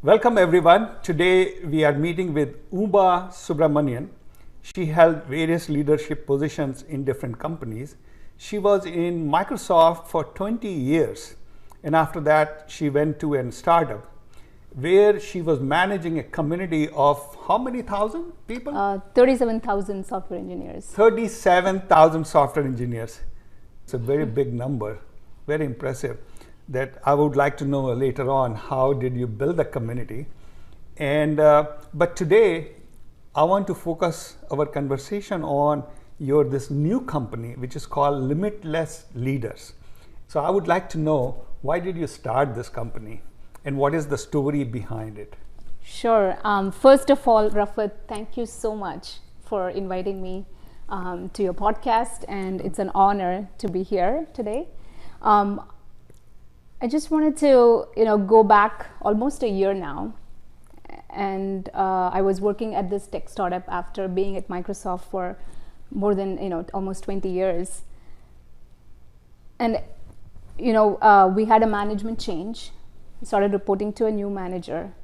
Welcome everyone. Today we are meeting with Uma Subramanian. She held various leadership positions in different companies. She was in Microsoft for 20 years, and after that she went to a startup where she was managing a community of how many thousand people? 37,000 software engineers. 37,000 software engineers. It's a very big number, very impressive. That I would like to know later on, how did you build the community? And but today I want to focus our conversation on this new company, which is called Limitless Leaders. So I would like to know, why did you start this company and what is the story behind it? Sure. First of all, Rafat, thank you so much for inviting me to your podcast, and it's an honor to be here today. I just wanted to, go back almost a year now, and I was working at this tech startup after being at Microsoft for more than almost 20 years, and we had a management change. We started reporting to a new manager,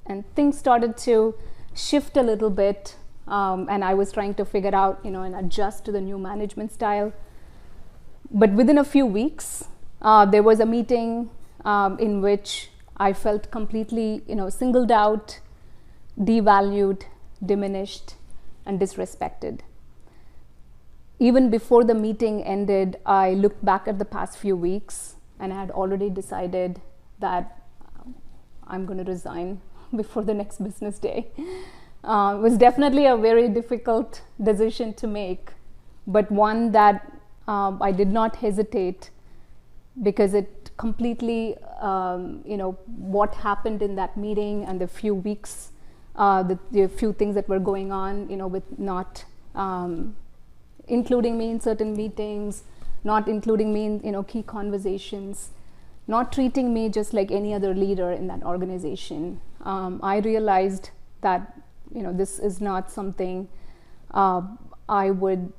and things started to shift a little bit, and I was trying to figure out, and adjust to the new management style. But within a few weeks, there was a meeting in which I felt completely, singled out, devalued, diminished, and disrespected. Even before the meeting ended, I looked back at the past few weeks, and I had already decided that I'm going to resign before the next business day. It was definitely a very difficult decision to make, but one that I did not hesitate, because it completely, what happened in that meeting and the few weeks, the few things that were going on, with not including me in certain meetings, not including me in, key conversations, not treating me just like any other leader in that organization. I realized that, this is not something I would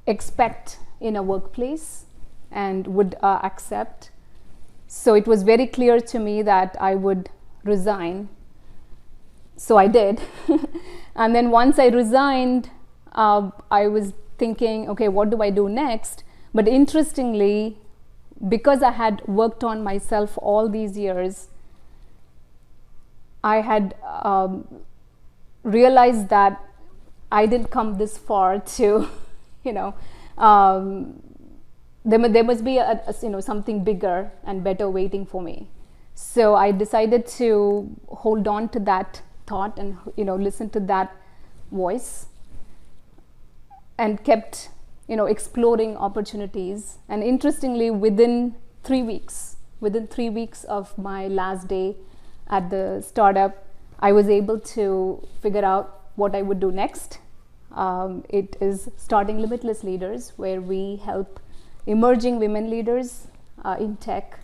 expect in a workplace and would accept. So it was very clear to me that I would resign. So I did. And then once I resigned, I was thinking, okay, what do I do next? But interestingly, because I had worked on myself all these years, I had realized that I didn't come this far to, there must be something bigger and better waiting for me. So I decided to hold on to that thought and listen to that voice, and kept exploring opportunities. And interestingly, within 3 weeks of my last day at the startup, I was able to figure out what I would do next. It is starting Limitless Leaders, where we help emerging women leaders in tech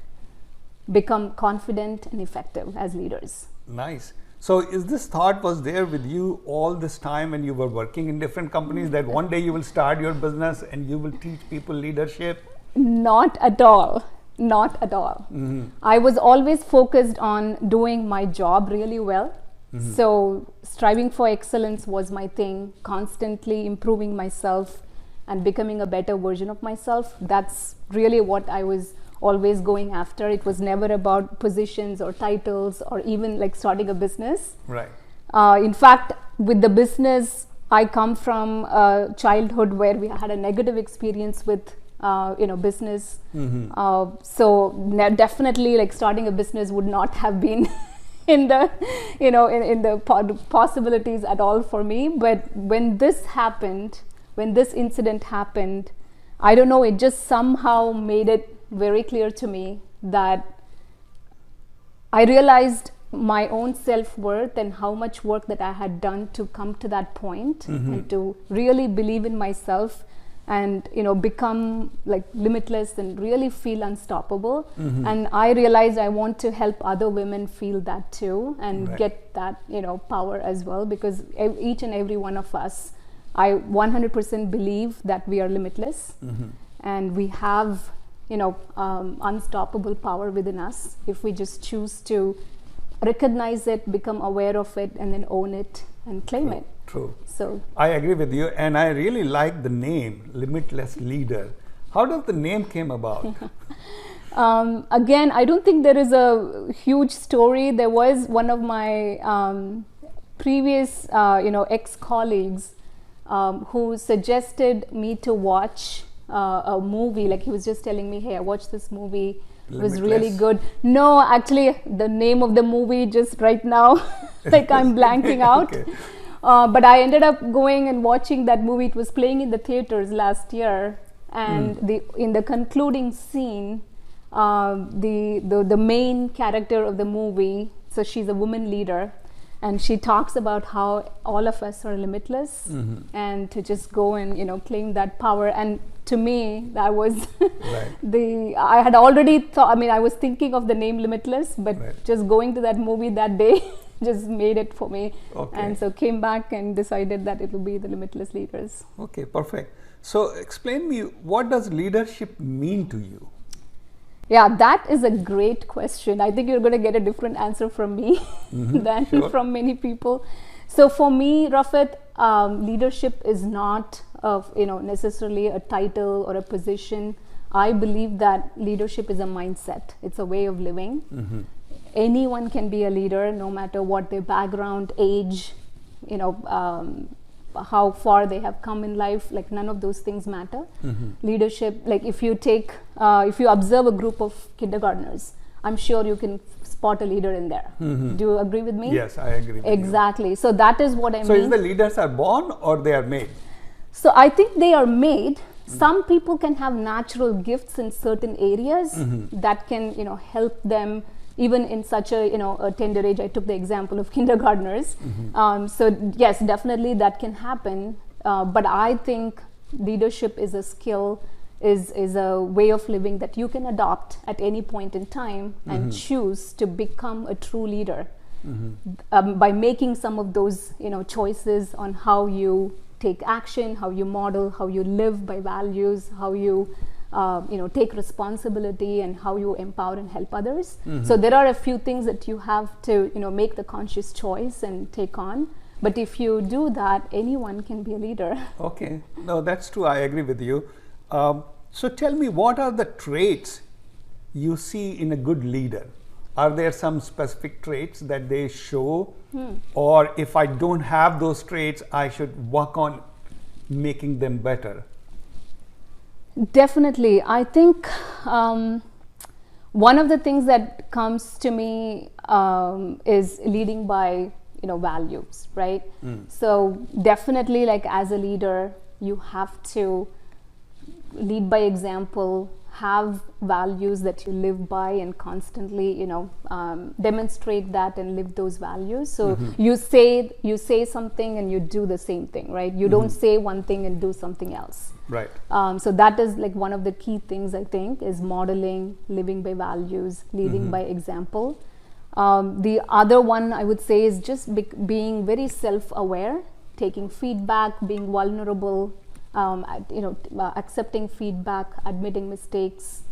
become confident and effective as leaders. Nice. So is this thought was there with you all this time when you were working in different companies, that one day you will start your business and you will teach people leadership? Not at all. Not at all. Mm-hmm. I was always focused on doing my job really well. Mm-hmm. So striving for excellence was my thing, constantly improving myself and becoming a better version of myself. That's really what I was always going after. It was never about positions or titles or even like starting a business. Right. In fact, with the business, I come from a childhood where we had a negative experience with business. Mm-hmm. So definitely, like, starting a business would not have been in the in the possibilities at all for me. But when this happened, when this incident happened, I don't know, it just somehow made it very clear to me that I realized my own self-worth and how much work that I had done to come to that point. Mm-hmm. And to really believe in myself and become like limitless and really feel unstoppable. Mm-hmm. And I realized I want to help other women feel that too, and right. get that power as well, because each and every one of us, I 100% believe that we are limitless. Mm-hmm. And we have unstoppable power within us if we just choose to recognize it, become aware of it, and then own it and claim it. True. So I agree with you, and I really like the name, Limitless Leader. How does the name came about? Again, I don't think there is a huge story. There was one of my previous, ex-colleagues who suggested me to watch a movie. Like he was just telling me, "Hey, I watched this movie. It was really good." No, actually, the name of the movie just right now, like I'm blanking out. Okay. But I ended up going and watching that movie. It was playing in the theaters last year, and in the concluding scene, the main character of the movie, so she's a woman leader, and she talks about how all of us are limitless, and to just go and claim that power. And to me, that was Right. I had already thought. I mean, I was thinking of the name Limitless, but Right. just going to that movie that day just made it for me. Okay. And so came back and decided that it will be the Limitless Leaders. Okay, perfect. So explain me, what does leadership mean to you? Yeah, that is a great question. I think you're going to get a different answer from me than from many people. So for me, Rafet, leadership is not necessarily a title or a position. I believe that leadership is a mindset. It's a way of living. Anyone can be a leader, no matter what their background, age, how far they have come in life. Like none of those things matter. Leadership, like if you observe a group of kindergartners, I'm sure you can spot a leader in there. Do you agree with me? Yes, I agree with you. Exactly. So that is what I mean. So is the leaders are born or they are made? So I think they are made. Some people can have natural gifts in certain areas that can help them even in such a tender age. I took the example of kindergartners. So yes, definitely that can happen. But I think leadership is a skill, is a way of living that you can adopt at any point in time and choose to become a true leader by making some of those choices on how you take action, how you model, how you live by values, how you take responsibility, and how you empower and help others. So there are a few things that you have to make the conscious choice and take on. But if you do that, anyone can be a leader. Okay, no, that's true. I agree with you. So tell me, what are the traits you see in a good leader? Are there some specific traits that they show? Or if I don't have those traits, I should work on making them better? Definitely. I think one of the things that comes to me is leading by values, right? So definitely, like as a leader, you have to lead by example, have values that you live by, and constantly demonstrate that and live those values. So you say something and you do the same thing, right? You don't say one thing and do something else. Right. So that is like one of the key things, I think, is modeling, living by values, leading by example. The other one I would say is just being very self-aware, taking feedback, being vulnerable, accepting feedback, admitting mistakes,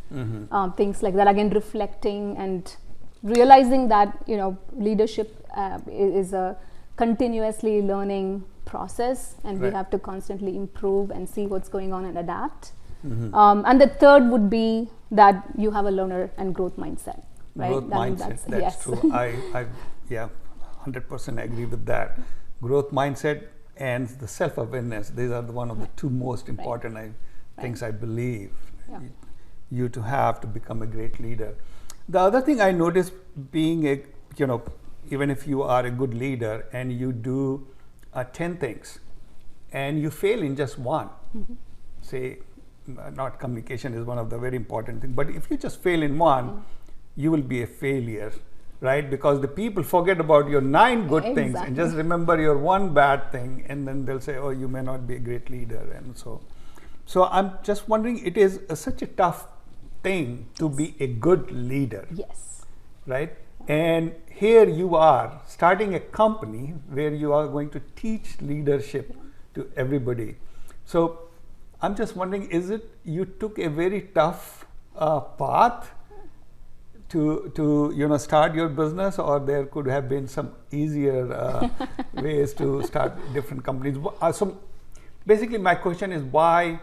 things like that. Again, reflecting and realizing that leadership is a continuously learning process, and we have to constantly improve and see what's going on and adapt. And the third would be that you have a learner and growth mindset. Right? Growth mindset, that's true. I 100% agree with that. Growth mindset and the self-awareness, these are one of the two most important things I believe you to have to become a great leader. The other thing I noticed, being a, even if you are a good leader and you do 10 things and you fail in just one, say, not communication is one of the very important things, but if you just fail in one, you will be a failure, right? Because the people forget about your 9 good things and just remember your one bad thing, and then they'll say, oh, you may not be a great leader. And so I'm just wondering, it is such a tough thing to be a good leader. Yes. Right? And here you are starting a company where you are going to teach leadership to everybody. So I'm just wondering, is it you took a very tough path to start your business, or there could have been some easier ways to start different companies? So basically, my question is why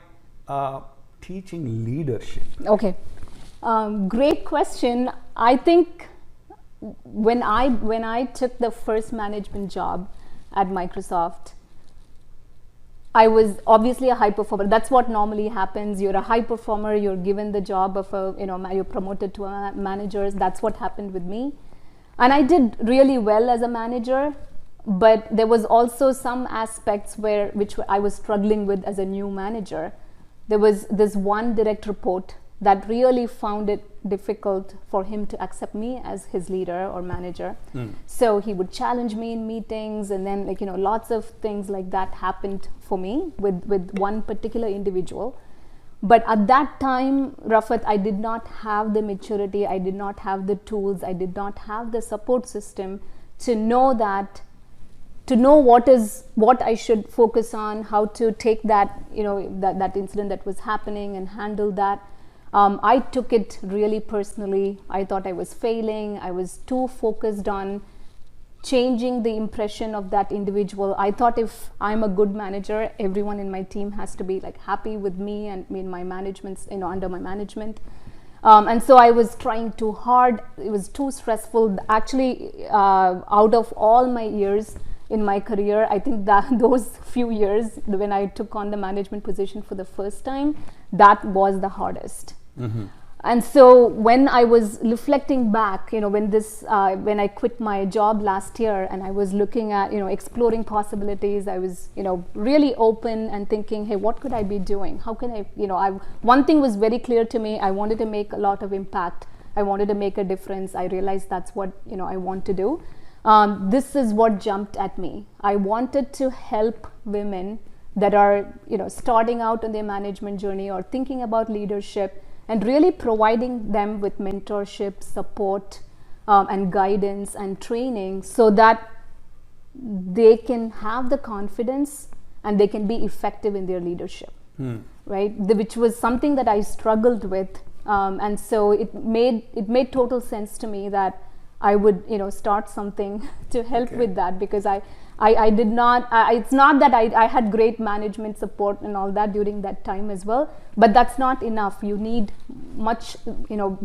teaching leadership? Okay, great question. I think when I took the first management job at Microsoft, I was obviously a high performer. That's what normally happens. You're a high performer. You're given the job of you're promoted to a manager. That's what happened with me, and I did really well as a manager. But there was also some aspects which I was struggling with as a new manager. There was this one direct report that really found it difficult for him to accept me as his leader or manager. So he would challenge me in meetings, and then lots of things like that happened for me with one particular individual. But at that time, Rafat, I did not have the maturity, I did not have the tools, I did not have the support system to know what I should focus on, how to take that that incident that was happening and handle that. I took it really personally. I thought I was failing. I was too focused on changing the impression of that individual. I thought if I'm a good manager, everyone in my team has to be happy with me and in my management, under my management. And so I was trying too hard. It was too stressful. Actually, out of all my years in my career, I think that those few years when I took on the management position for the first time, that was the hardest. And so when I was reflecting back, when I quit my job last year and I was looking at, exploring possibilities, I was, really open and thinking, hey, what could I be doing? How can one thing was very clear to me. I wanted to make a lot of impact. I wanted to make a difference. I realized that's what, I want to do. This is what jumped at me. I wanted to help women that are, starting out on their management journey or thinking about leadership, and really providing them with mentorship, support, and guidance and training so that they can have the confidence and they can be effective in their leadership, right? Which was something that I struggled with, and so it made total sense to me that I would start something to help with that, because I did not, it's not that I had great management support and all that during that time as well, but that's not enough. You need much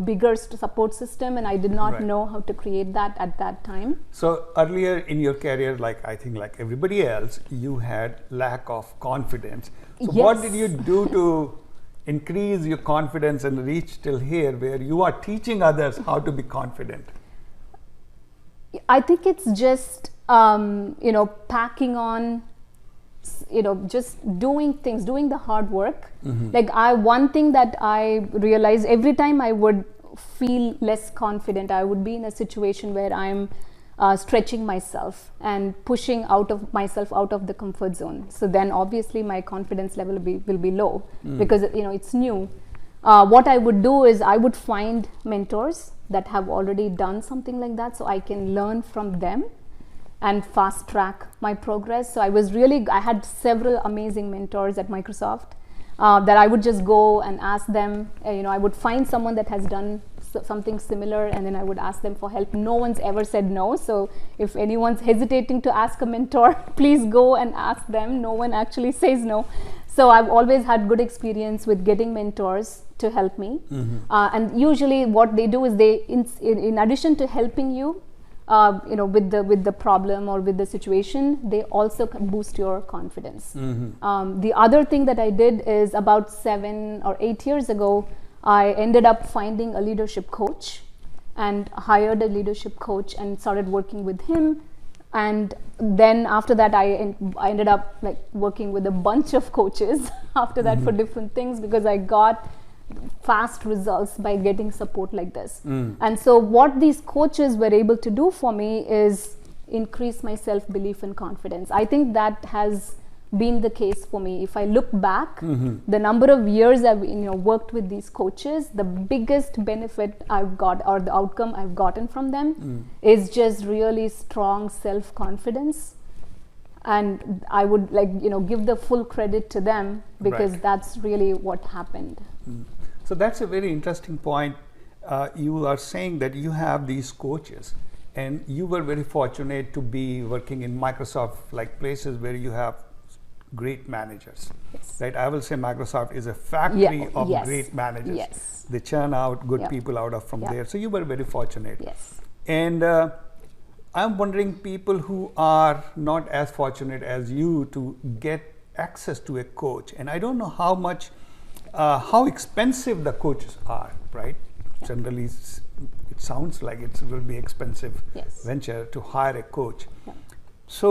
bigger support system, and I did not know how to create that at that time. So earlier in your career, I think like everybody else, you had lack of confidence. So what did you do to increase your confidence and reach till here where you are teaching others how to be confident? I think it's just packing on, just doing things, doing the hard work. One thing that I realized, every time I would feel less confident, I would be in a situation where I'm stretching myself and pushing myself out of the comfort zone. So then obviously my confidence level will be low, because it's new. What I would do is I would find mentors that have already done something like that, so I can learn from them and fast track my progress. So I had several amazing mentors at Microsoft that I would just go and ask them. I would find someone that has done something similar, and then I would ask them for help. No one's ever said no. So if anyone's hesitating to ask a mentor, please go and ask them. No one actually says no. So I've always had good experience with getting mentors to help me. And usually what they do is they, in addition to helping you, with the problem or with the situation, they also boost your confidence. The other thing that I did is about 7 or 8 years ago, I ended up finding a leadership coach and hired a leadership coach and started working with him. And then after that, I ended up working with a bunch of coaches after that for different things, because I got fast results by getting support like this. And so what these coaches were able to do for me is increase my self-belief and confidence. I think that has been the case for me. If I look back, the number of years I've worked with these coaches, the biggest benefit I've got, or the outcome I've gotten from them, is just really strong self-confidence. And I would give the full credit to them, because that's really what happened. So that's a very interesting point. You are saying that you have these coaches, and you were very fortunate to be working in Microsoft, like places where you have great managers. Yes. Right? I will say Microsoft is a factory of Yes. great managers. Yes. They churn out good Yeah. people out of from Yeah. there. So you were very fortunate. Yes. And I'm wondering, people who are not as fortunate as you to get access to a coach, and I don't know how much, how expensive the coaches are, right? Yeah. Generally, it sounds like it will be expensive Yes. venture to hire a coach. Yeah. So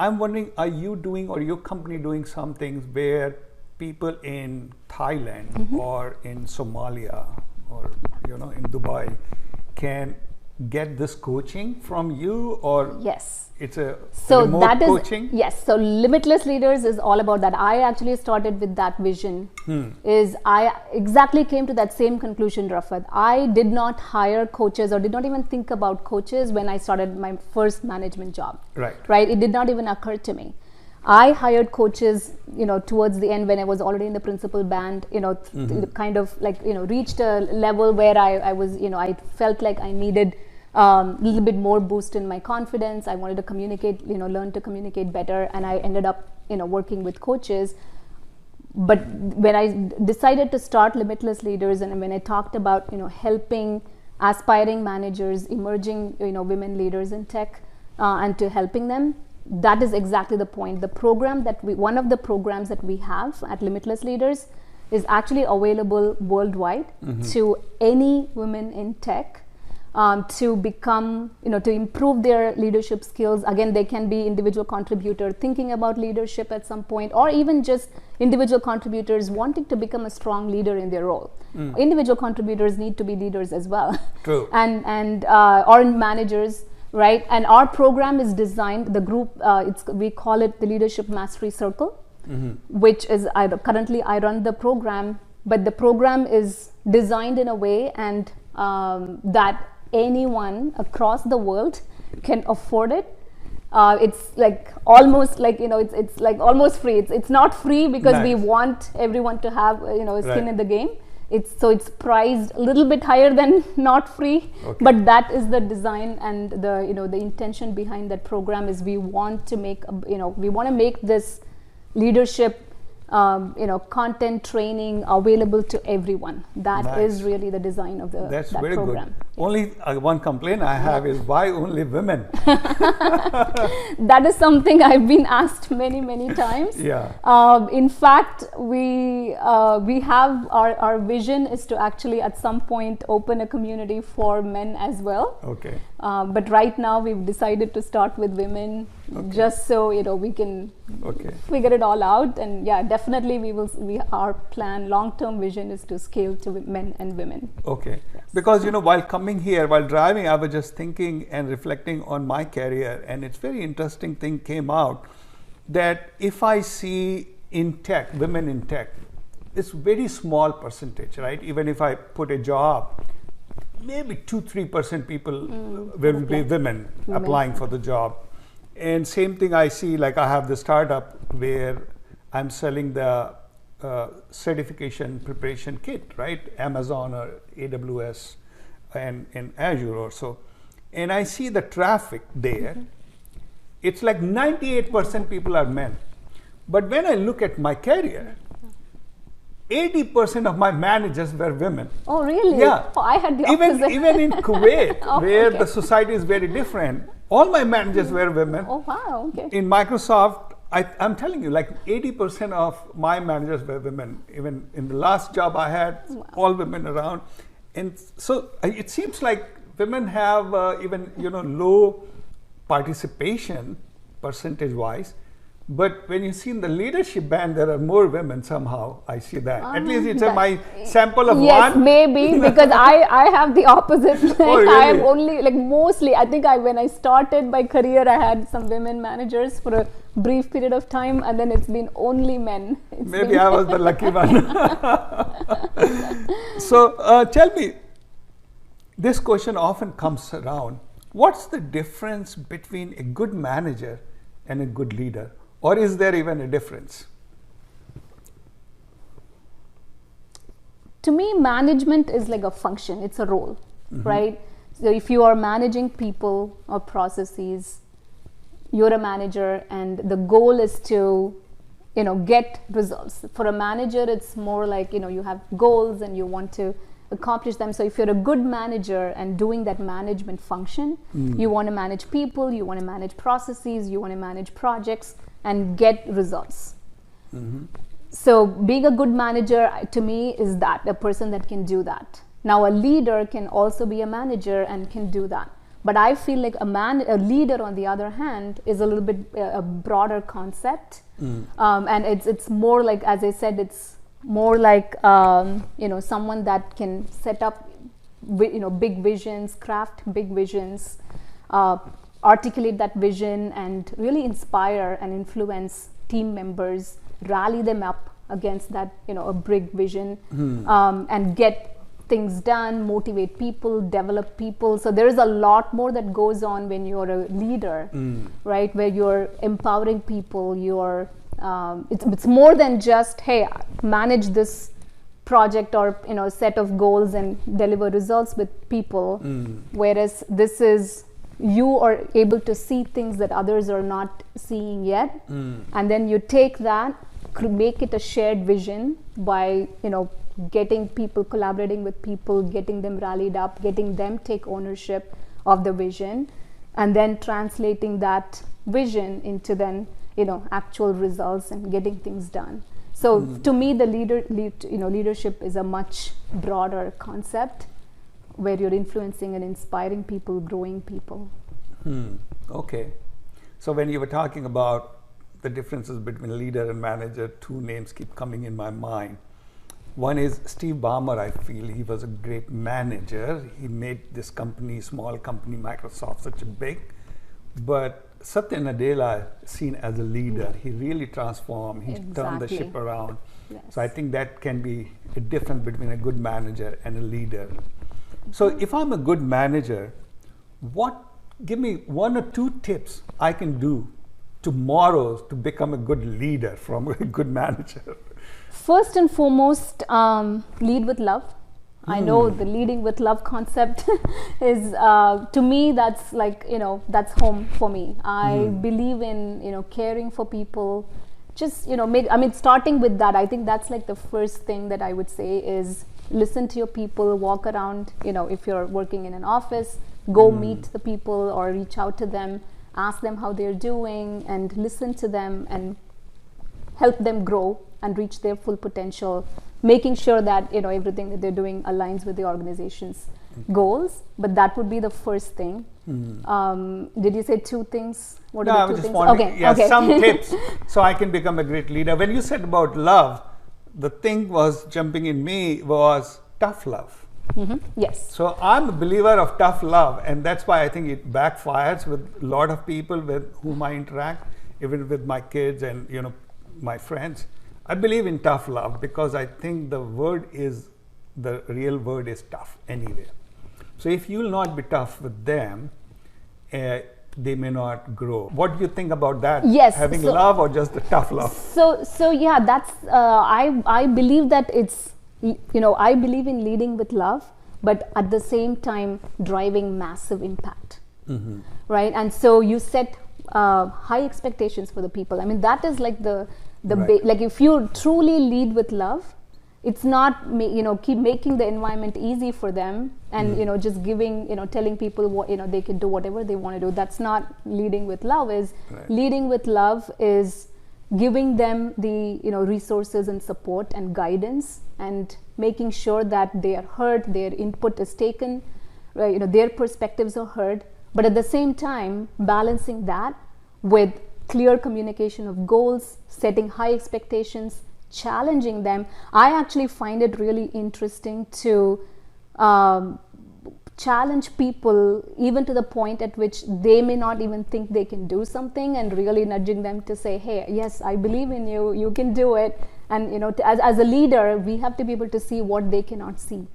I'm wondering, are you doing, or your company doing some things where people in Thailand or in Somalia or in Dubai can get this coaching from you, or Yes. it's a So remote that is coaching? yes. So Limitless Leaders is all about that. I actually started with that vision. Is I exactly came to that same conclusion, Rafat. I did not hire coaches or did not even think about coaches when I started my first management job. Right. Right. It did not even occur to me. I hired coaches, towards the end when I was already in the principal band. Kind of like reached a level where I was, I felt like I needed a little bit more boost in my confidence. I wanted to communicate, learn to communicate better, and I ended up, working with coaches. But when I decided to start Limitless Leaders, and when I talked about, helping aspiring managers, emerging, women leaders in tech, and to helping them, that is exactly the point. The program one of the programs that we have at Limitless Leaders is actually available worldwide to any women in tech. To become, to improve their leadership skills. Again, they can be individual contributor thinking about leadership at some point, or even just individual contributors wanting to become a strong leader in their role. Individual contributors need to be leaders as well. True. and or managers, right? And our program is designed, the group, we call it the Leadership Mastery Circle, which is, currently I run the program, but the program is designed in a way and that anyone across the world can afford it. It's like almost like it's like almost free. It's not free because we want everyone to have skin in the game. It's priced a little bit higher than not free, but that is the design and the intention behind that program is we want to make this leadership content training available to everyone. That is really the design of that very program. Good. Only one complaint I have is, why only women? That is something I've been asked many times. Yeah. In fact, we have our vision is to actually at some point open a community for men as well. Okay. But right now we've decided to start with women, just so we can figure it all out. And yeah, definitely our plan, long-term vision is to scale to men and women. Okay. Yes. Because while coming here, while driving, I was just thinking and reflecting on my career, and it's very interesting thing came out that if I see in tech, women in tech, it's very small percentage, right? Even if I put a job, maybe 2-3% people will be women applying for the job. And same thing I see, like I have the startup where I'm selling the certification preparation kit, right? Amazon or AWS and Azure or so. And I see the traffic there. It's like 98% people are men. But when I look at my career, 80% of my managers were women. Oh, really? Yeah. Oh, I had the opposite. Even in Kuwait, where the society is very different, all my managers were women. Oh, wow. Okay. In Microsoft, I'm telling you, like 80% of my managers were women. Even in the last job I had, all women around. And so it seems like women have even low participation percentage-wise. But when you see in the leadership band, there are more women somehow. I see that. At least it's my sample of one. Yes, maybe, because I have the opposite. Like, oh, really? I am only, like mostly, I think when I started my career, I had some women managers for a brief period of time, and then it's been only men. Maybe I was the lucky one. So tell me, this question often comes around. What's the difference between a good manager and a good leader? Or is there even a difference? to me, management is like a function. It's a role, right? So if you are managing people or processes, you're a manager, and the goal is to, get results. For a manager, it's more like, you have goals and you want to accomplish them. So if you're a good manager and doing that management function, you want to manage people, you want to manage processes, you want to manage projects and get results. So being a good manager to me is that a person that can do that. Now a leader can also be a manager and can do that. But I feel like a leader, on the other hand, is a little bit a broader concept. And it's more like, as I said, it's more like, someone that can set up, big visions, craft big visions, articulate that vision and really inspire and influence team members, rally them up against that, a big vision, and get things done, motivate people, develop people. So there is a lot more that goes on when you're a leader, right? Where you're empowering people, it's more than just, hey, manage this project or, set of goals and deliver results with people. Whereas this is, you are able to see things that others are not seeing yet. And then you take that, make it a shared vision by, getting people, collaborating with people, getting them rallied up, getting them take ownership of the vision, and then translating that vision into then, actual results and getting things done. So to me, the leadership is a much broader concept where you're influencing and inspiring people, growing people. Okay. So when you were talking about the differences between leader and manager, two names keep coming in my mind. One is Steve Ballmer. I feel he was a great manager. He made this company, small company, Microsoft, such a big. But Satya Nadella seen as a leader. He really transformed. He turned the ship around. Yes. So I think that can be a difference between a good manager and a leader. So if I'm a good manager, give me 1 or 2 tips I can do tomorrow to become a good leader from a good manager. First and foremost, lead with love. I know the leading with love concept is, to me, that's like, that's home for me. I believe in, caring for people. Just, starting with that, I think that's like the first thing that I would say is listen to your people, walk around, if you're working in an office, go meet the people or reach out to them, ask them how they're doing and listen to them and help them grow and reach their full potential, making sure that everything that they're doing aligns with the organization's goals. But that would be the first thing. Did you say 2 things? What are the 2 things? Okay. Some tips so I can become a great leader. When you said about love, the thing was jumping in me was tough love. Yes. So I'm a believer of tough love, and that's why I think it backfires with a lot of people with whom I interact, even with my kids and my friends. I believe in tough love because I think the real word is tough anyway. So if you will not be tough with them, they may not grow. What do you think about that? Yes. Having love or just the tough love? So yeah, that's, I believe that it's, I believe in leading with love, but at the same time driving massive impact, right? And so you set high expectations for the people. I mean, that is like like if you truly lead with love, it's not keep making the environment easy for them and just giving telling people what they can do whatever they want to do. That's not leading with love. Leading with love is giving them the resources and support and guidance and making sure that they are heard, their input is taken, right? Their perspectives are heard, but at the same time balancing that with clear communication of goals, setting high expectations, challenging them. I actually find it really interesting to challenge people even to the point at which they may not even think they can do something, and really nudging them to say, hey, yes, I believe in you, you can do it. And as a leader, we have to be able to see what they cannot see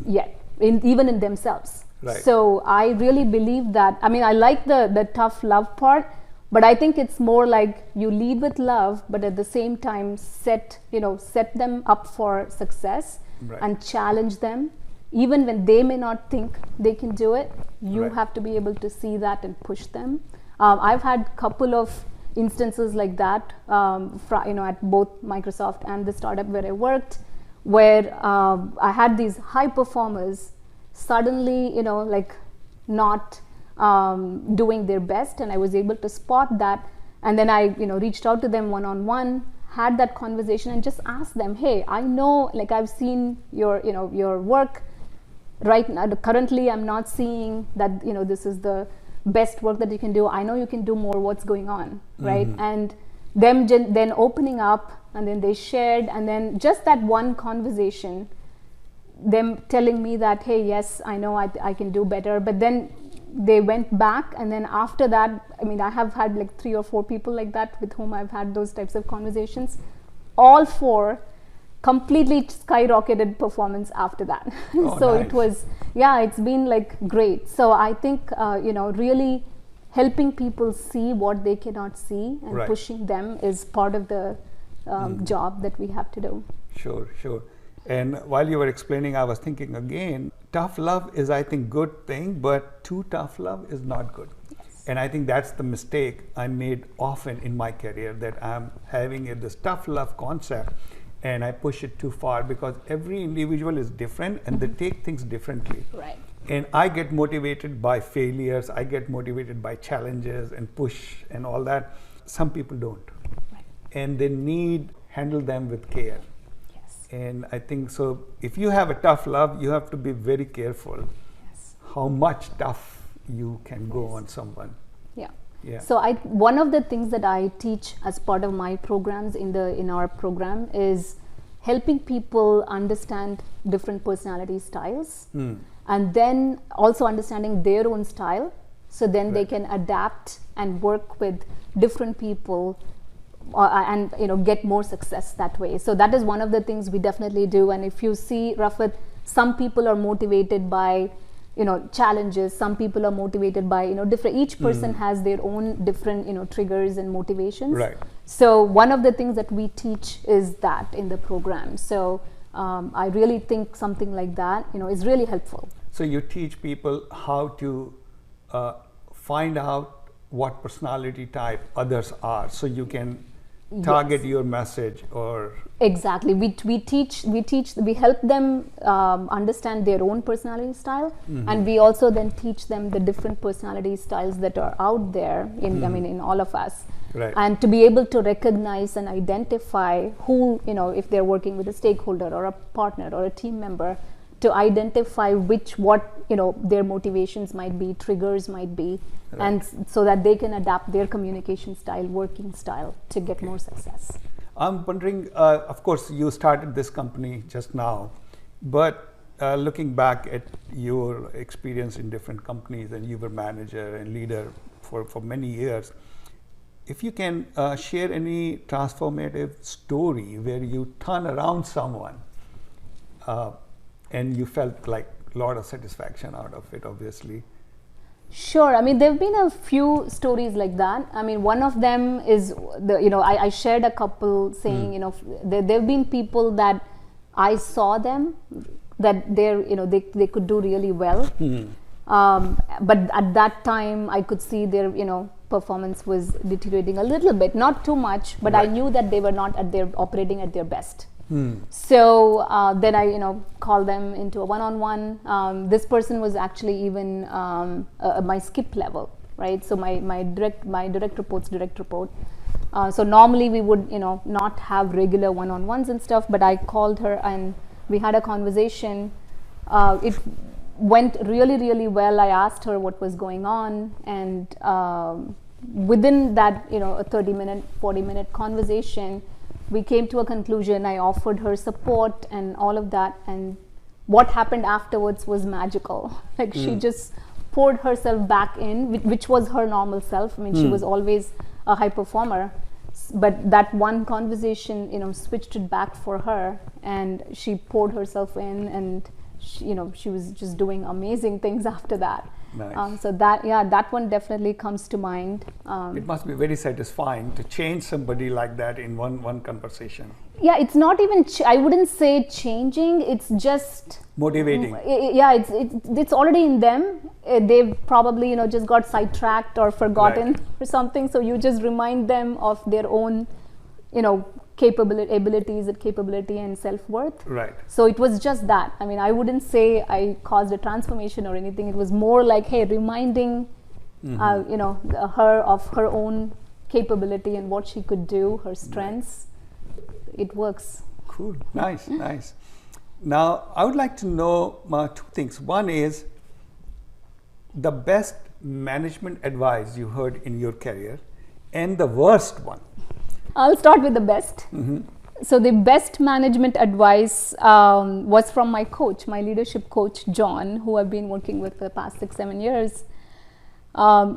yet, even in themselves. Right. So I really believe that. I mean, I like the tough love part, but I think it's more like you lead with love, but at the same time set them up for success and challenge them. Even when they may not think they can do it, you have to be able to see that and push them. I've had a couple of instances like that, at both Microsoft and the startup where I worked, where I had these high performers suddenly, not doing their best, and I was able to spot that. And then I, reached out to them one-on-one, had that conversation, and just asked them, hey, I know, I've seen your work. Right now, currently, I'm not seeing that, this is the best work that you can do. I know you can do more. What's going on, right? And them then opening up, and then they shared, and then just that one conversation, them telling me that, hey, yes, I know I can do better. But then they went back, and then after that, I have had 3 or 4 people like that with whom I've had those types of conversations. All 4 completely skyrocketed performance after that. So nice. It was, it's been great. So I think, really helping people see what they cannot see and pushing them is part of the job that we have to do. Sure. And while you were explaining, I was thinking again, tough love is, I think, good thing, but too tough love is not good. Yes. And I think that's the mistake I made often in my career, that I'm having this tough love concept and I push it too far, because every individual is different and they take things differently. Right. And I get motivated by failures, I get motivated by challenges and push and all that. Some people don't. Right. And they need handle them with care. Yes. And I think so if you have a tough love, you have to be very careful how much tough you can go on someone. Yeah. So one of the things that I teach as part of my programs in our program is helping people understand different personality styles, and then also understanding their own style, so then they can adapt and work with different people and get more success that way. So that is one of the things we definitely do. And if you see, Rafat, some people are motivated by challenges, some people are motivated by different, each person has their own different triggers and motivations. Right. So one of the things that we teach is that in the program. So I really think something like that is really helpful. So you teach people how to find out what personality type others are, so you can target your message. Or exactly, we help them understand their own personality style, and we also then teach them the different personality styles that are out there in all of us. Right. And to be able to recognize and identify who, if they're working with a stakeholder or a partner or a team member, to identify what their motivations might be, triggers might be, and so that they can adapt their communication style, working style to get more success. I'm wondering, of course, you started this company just now, but looking back at your experience in different companies, and you were manager and leader for many years, if you can share any transformative story where you turn around someone and you felt like a lot of satisfaction out of it, obviously. Sure. there have been a few stories like that. One of them is I shared a couple saying, there have been people that I saw them that they could do really well. But at that time I could see their performance was deteriorating a little bit, not too much, but I knew that they were not operating at their best. So then I called them into a one-on-one. This person was actually even my skip level, right? So my direct report. So normally we would not have regular one-on-ones and stuff, but I called her and we had a conversation. It went really, really well. I asked her what was going on, and within that a 30-minute, 40-minute conversation, we came to a conclusion. I offered her support and all of that, and what happened afterwards was magical. She just poured herself back in, which was her normal self. She was always a high performer, but that one conversation switched it back for her, and she poured herself in, and she was just doing amazing things after that. Nice. So that one definitely comes to mind. It must be very satisfying to change somebody like that in one conversation. Yeah, it's not even, I wouldn't say changing, it's just Motivating. Yeah, it's already in them. They've probably just got sidetracked or forgotten or something, so you just remind them of their own capability and self-worth. Right. So it was just that. I mean, I wouldn't say I caused a transformation or anything. It was more like, hey, reminding her of her own capability and what she could do, her strengths. It works. Cool. Nice. Nice. Now, I would like to know two things. One is the best management advice you heard in your career and the worst one. I'll start with the best. So the best management advice was from my coach, my leadership coach, John, who I've been working with for the past 6-7 years.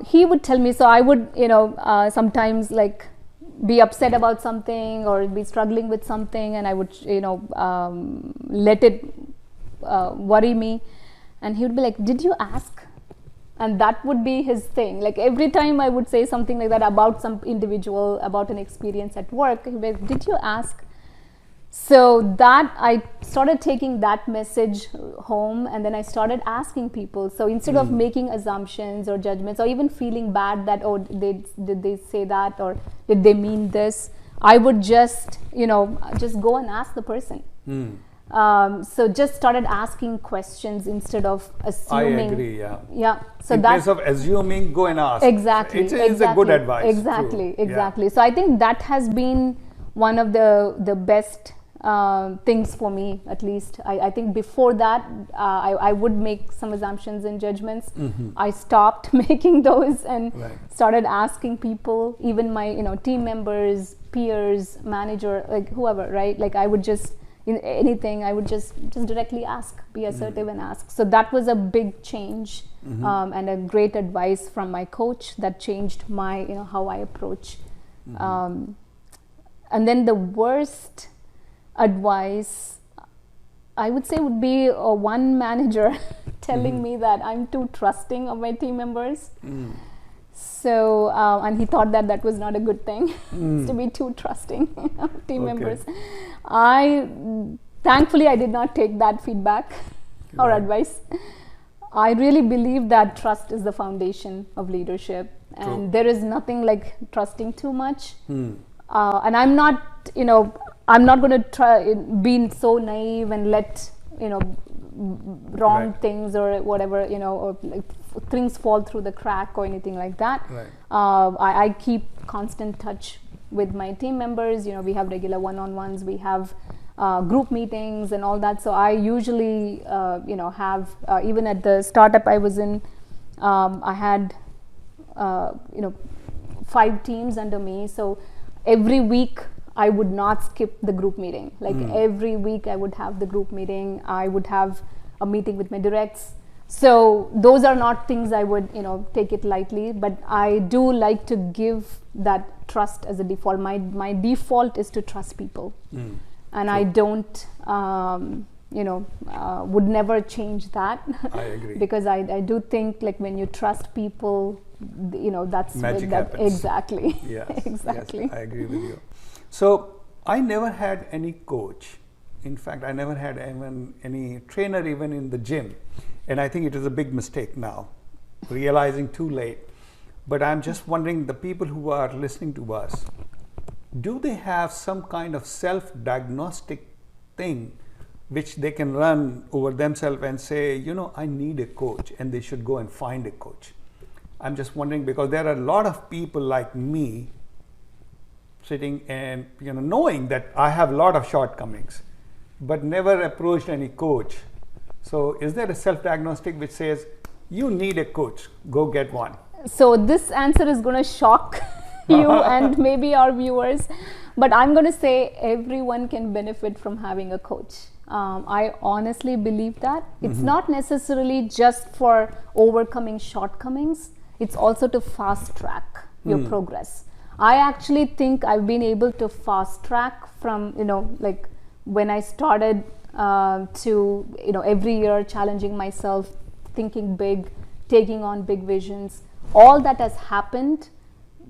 He would tell me, so I would, sometimes like be upset about something or be struggling with something, and I would, let it worry me. And he would be like, did you ask? And that would be his thing. Like every time I would say something like that about some individual, about an experience at work, he'd be like, did you ask? So that I started taking that message home, and then I started asking people. So instead of making assumptions or judgments or even feeling bad that, oh, did they say that or did they mean this, I would just, just go and ask the person. So just started asking questions instead of assuming. I agree, yeah. Yeah. So in place of assuming, go and ask. Exactly. It's a good advice. Exactly. True. Exactly. Yeah. So I think that has been one of the best things for me, at least. I think before that, I would make some assumptions and judgments. I stopped making those and started asking people, even my team members, peers, manager, like whoever, right? Like I would just, in anything, I would just directly ask, be assertive and ask. So that was a big change and a great advice from my coach that changed my, how I approach. And then the worst advice, I would say, would be one manager telling me that I'm too trusting of my team members. So, and he thought that was not a good thing, to be too trusting of team members. Thankfully, I did not take that feedback or advice. I really believe that trust is the foundation of leadership. And there is nothing like trusting too much. And I'm not, I'm not going to try being so naive and let, wrong things or whatever, or like things fall through the crack or anything like that. I keep constant touch with my team members. We have regular one-on-ones, we have group meetings and all that. So I usually, have, even at the startup I was in, I had, 5 teams under me. So every week I would not skip the group meeting. Like every week I would have the group meeting. I would have a meeting with my directs. So those are not things I would, take it lightly, but I do like to give that trust as a default. My default is to trust people. And I don't, would never change that. I agree. Because I do think like when you trust people, that's magic that happens. Exactly. Yes, exactly. Yes, I agree with you. So I never had any coach. In fact, I never had even any trainer even in the gym. And I think it is a big mistake now, realizing too late. But I'm just wondering, the people who are listening to us, do they have some kind of self-diagnostic thing which they can run over themselves and say, I need a coach, and they should go and find a coach? I'm just wondering, because there are a lot of people like me sitting and knowing that I have a lot of shortcomings, but never approached any coach. So is there a self-diagnostic which says, you need a coach, go get one? So this answer is going to shock you and maybe our viewers, but I'm going to say everyone can benefit from having a coach. I honestly believe that. It's not necessarily just for overcoming shortcomings. It's also to fast track your progress. I actually think I've been able to fast track from, like when I started to, every year challenging myself, thinking big, taking on big visions. All that has happened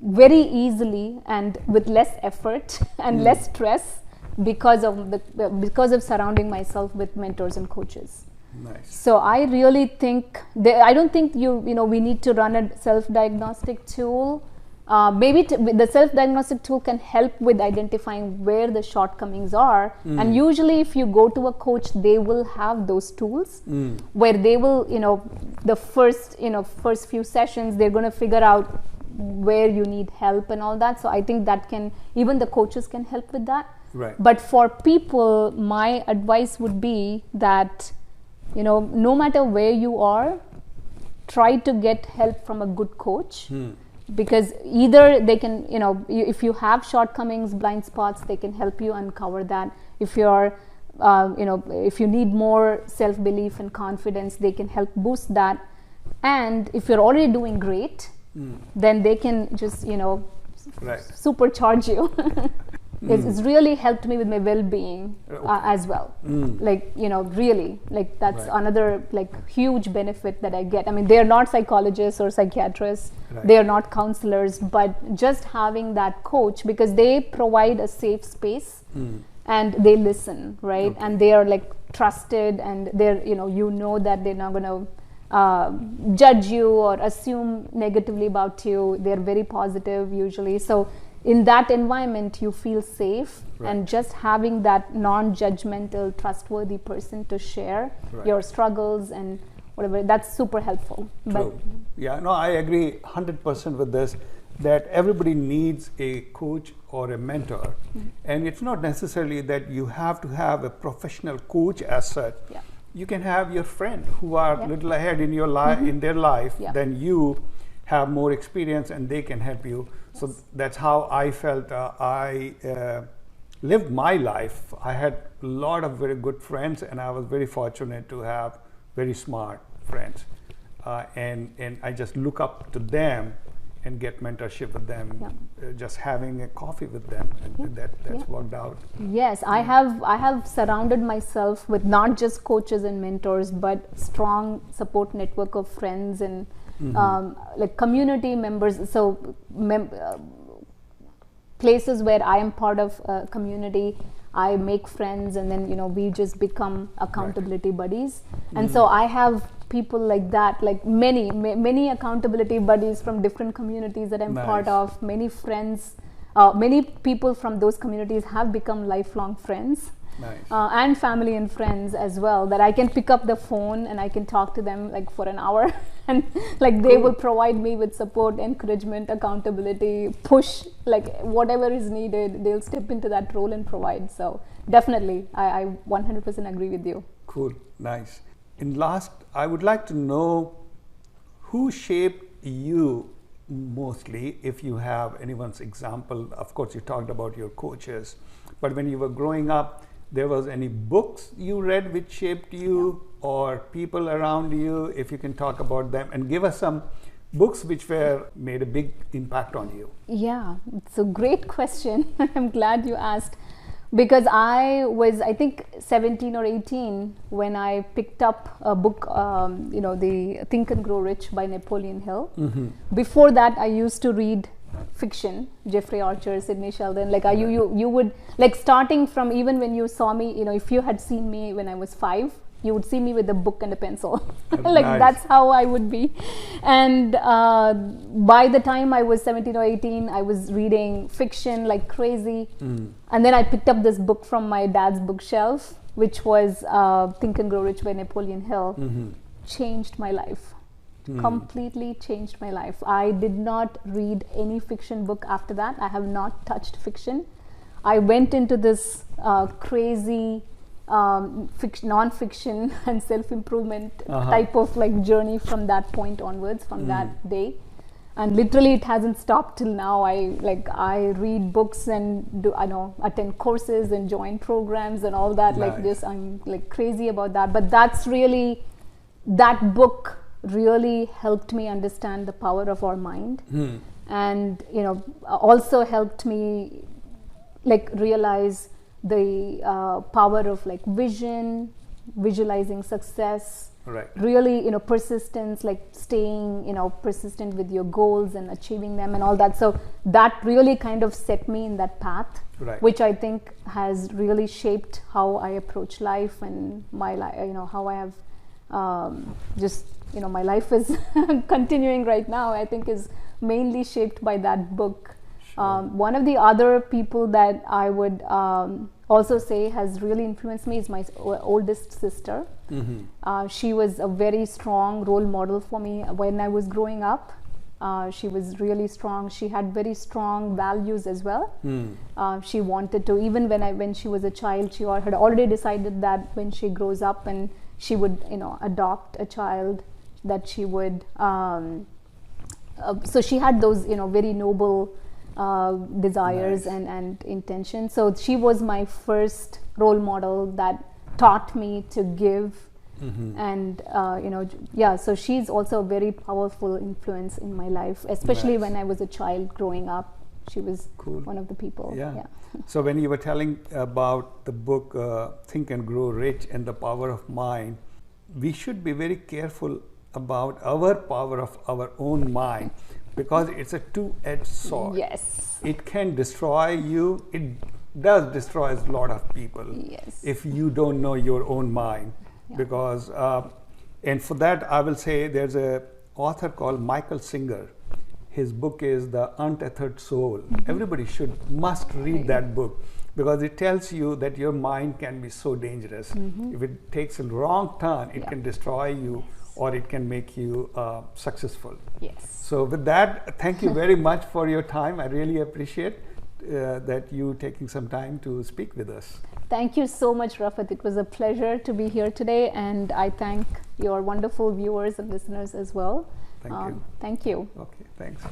very easily and with less effort and less stress because of surrounding myself with mentors and coaches. Nice. So I really think I don't think we need to run a self-diagnostic tool. Maybe the self-diagnostic tool can help with identifying where the shortcomings are, and usually if you go to a coach, they will have those tools where they will, the first few sessions, they're going to figure out where you need help and all that. So I think that even the coaches can help with that. Right. But for people, my advice would be that, no matter where you are, try to get help from a good coach. Because either they can, if you have shortcomings, blind spots, they can help you uncover that. If you're, if you need more self-belief and confidence, they can help boost that. And if you're already doing great, then they can just, supercharge you. It's really helped me with my well-being as well. Really, that's another huge benefit that I get. I mean, they are not psychologists or psychiatrists, they are not counselors, but just having that coach, because they provide a safe space and they listen, right? Okay. And they are trusted, and they're, that they're not going to judge you or assume negatively about you. They're very positive usually. So in that environment, you feel safe, and just having that non-judgmental, trustworthy person to share your struggles and whatever, that's super helpful. True. Yeah, no, I agree 100% with this, that everybody needs a coach or a mentor. And it's not necessarily that you have to have a professional coach as such. Yeah. You can have your friend who are a little ahead in your life, in their life than you, have more experience, and they can help you. So that's how I felt. I lived my life. I had a lot of very good friends, and I was very fortunate to have very smart friends. And I just look up to them and get mentorship with them, just having a coffee with them, and that's worked out. Yes, I have surrounded myself with not just coaches and mentors, but strong support network of friends and community members. So places where I am part of a community, I make friends, and then we just become accountability buddies. And so I have people like that, many accountability buddies from different communities that I'm part of. Many friends, many people from those communities have become lifelong friends. And family and friends as well, that I can pick up the phone and I can talk to them for an hour, and they will provide me with support, encouragement, accountability, push, whatever is needed, they'll step into that role and provide. So definitely, I 100% agree with you. Cool, nice. And last, I would like to know who shaped you mostly, if you have anyone's example. Of course, you talked about your coaches, but when you were growing up, there was any books you read which shaped you, or people around you, if you can talk about them and give us some books which made a big impact on you. Yeah, it's a great question. I'm glad you asked, because I was, I think, 17 or 18 when I picked up a book, the Think and Grow Rich by Napoleon Hill. Before that, I used to read fiction, Jeffrey Archer, Sidney Sheldon. You would, starting from, even when you saw me, if you had seen me when I was 5, you would see me with a book and a pencil. Nice. That's how I would be. And by the time I was 17 or 18, I was reading fiction like crazy. And then I picked up this book from my dad's bookshelf, which was Think and Grow Rich by Napoleon Hill. Changed my life. Completely changed my life. I did not read any fiction book after that. I have not touched fiction. I went into this crazy non-fiction and self-improvement type of journey from that point onwards, from that day. And literally it hasn't stopped till now. I read books and attend courses and join programs and all that. Nice. I'm crazy about that. But that's really, that book really helped me understand the power of our mind, and also helped me realize the power of vision, visualizing success, Right. really, persistence, like staying, persistent with your goals and achieving them and all that. So that really kind of set me in that path, Right. which I think has really shaped how I approach life and my life, how I have just, my life is continuing right now, I think is mainly shaped by that book. Sure. One of the other people that I would also say has really influenced me is my oldest sister. She was a very strong role model for me when I was growing up. She was really strong. She had very strong values as well. She wanted to, even when she was a child, she had already decided that when she grows up and she would, adopt a child, that she would. So she had those, very noble desires. Nice. and intentions. So she was my first role model that taught me to give. And so she's also a very powerful influence in my life, especially Nice. when I was a child growing up. She was Cool. one of the people. Yeah. So when you were telling about the book Think and Grow Rich and the Power of Mind, we should be very careful about our power of our own mind, because it's a two-edged sword. Yes. It can destroy you. It does destroy a lot of people. Yes. If you don't know your own mind. Yeah. Because and for that I will say there's a author called Michael Singer. His book is The Untethered Soul. Everybody must read that book, because it tells you that your mind can be so dangerous. If it takes a wrong turn, it can destroy you, or it can make you successful. Yes. So with that, thank you very much for your time. I really appreciate that you taking some time to speak with us. Thank you so much, Rafat. It was a pleasure to be here today, and I thank your wonderful viewers and listeners as well. Thank you. Thank you. Okay, thanks.